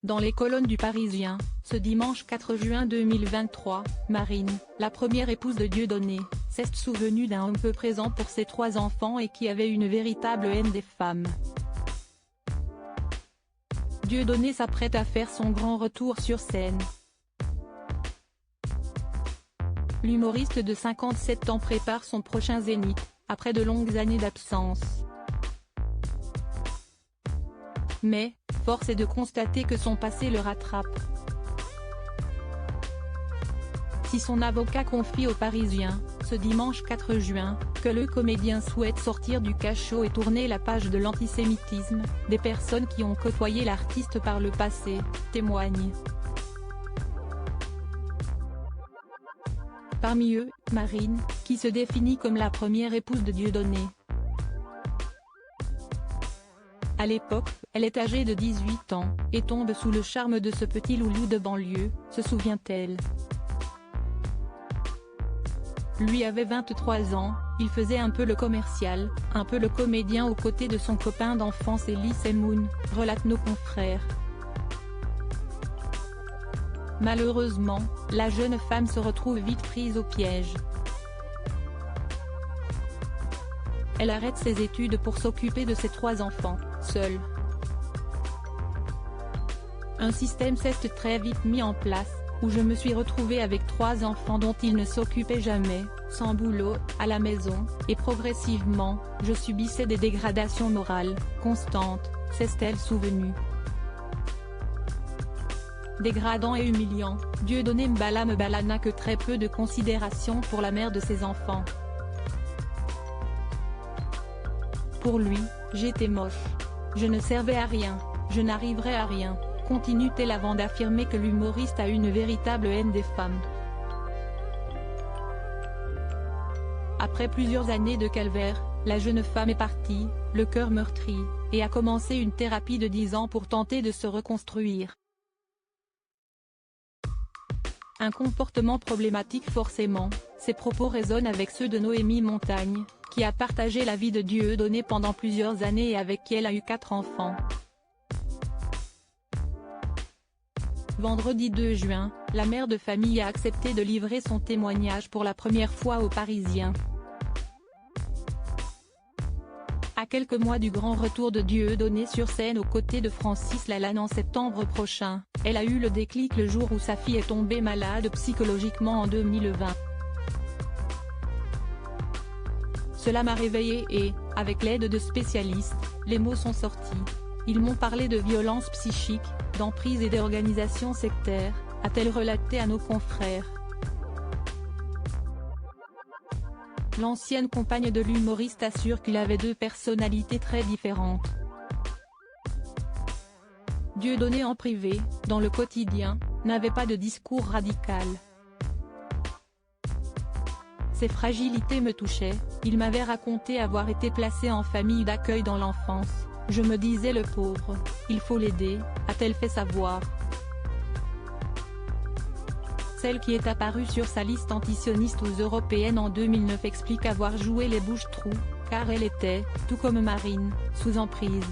Dans les colonnes du Parisien, ce dimanche 4 juin 2023, Marine, la première épouse de Dieudonné, s'est souvenue d'un homme peu présent pour ses 3 enfants et qui avait une véritable haine des femmes. Dieudonné s'apprête à faire son grand retour sur scène. L'humoriste de 57 ans prépare son prochain zénith, après de longues années d'absence. Mais, force est de constater que son passé le rattrape. Si son avocat confie au Parisien, ce dimanche 4 juin, que le comédien souhaite sortir du cachot et tourner la page de l'antisémitisme, des personnes qui ont côtoyé l'artiste par le passé, témoignent. Parmi eux, Marine, qui se définit comme la première épouse de Dieudonné. À l'époque, elle est âgée de 18 ans, et tombe sous le charme de ce petit loulou de banlieue, se souvient-elle. Lui avait 23 ans, il faisait un peu le commercial, un peu le comédien aux côtés de son copain d'enfance Elie Semoun, relatent nos confrères. Malheureusement, la jeune femme se retrouve vite prise au piège. Elle arrête ses études pour s'occuper de ses 3 enfants, seule. Un système s'est très vite mis en place, où je me suis retrouvée avec 3 enfants dont il ne s'occupait jamais, sans boulot, à la maison, et progressivement, je subissais des dégradations morales, constantes, s'est-elle souvenue. Dégradant et humiliant, Dieudonné Mbala n'a que très peu de considération pour la mère de ses enfants. Pour lui, j'étais moche. Je ne servais à rien, je n'arriverai à rien, continue-t-elle avant d'affirmer que l'humoriste a une véritable haine des femmes. Après plusieurs années de calvaire, la jeune femme est partie, le cœur meurtri, et a commencé une thérapie de 10 ans pour tenter de se reconstruire. Un comportement problématique forcément, ses propos résonnent avec ceux de Noémie Montagne, qui a partagé la vie de Dieudonné pendant plusieurs années et avec qui elle a eu 4 enfants. Vendredi 2 juin, la mère de famille a accepté de livrer son témoignage pour la première fois au Parisien. À quelques mois du grand retour de Dieudonné sur scène aux côtés de Francis Lalanne en septembre prochain, elle a eu le déclic le jour où sa fille est tombée malade psychologiquement en 2020. Cela m'a réveillée et, avec l'aide de spécialistes, les mots sont sortis. Ils m'ont parlé de violence psychique, d'emprise et d'organisation sectaire, a-t-elle relaté à nos confrères. L'ancienne compagne de l'humoriste assure qu'il avait 2 personnalités très différentes. Dieudonné en privé, dans le quotidien, n'avait pas de discours radical. Ses fragilités me touchaient, il m'avait raconté avoir été placé en famille d'accueil dans l'enfance, je me disais le pauvre, il faut l'aider, a-t-elle fait savoir. Celle qui est apparue sur sa liste antisioniste aux européennes en 2009 explique avoir joué les bouches-trous, car elle était, tout comme Marine, sous emprise.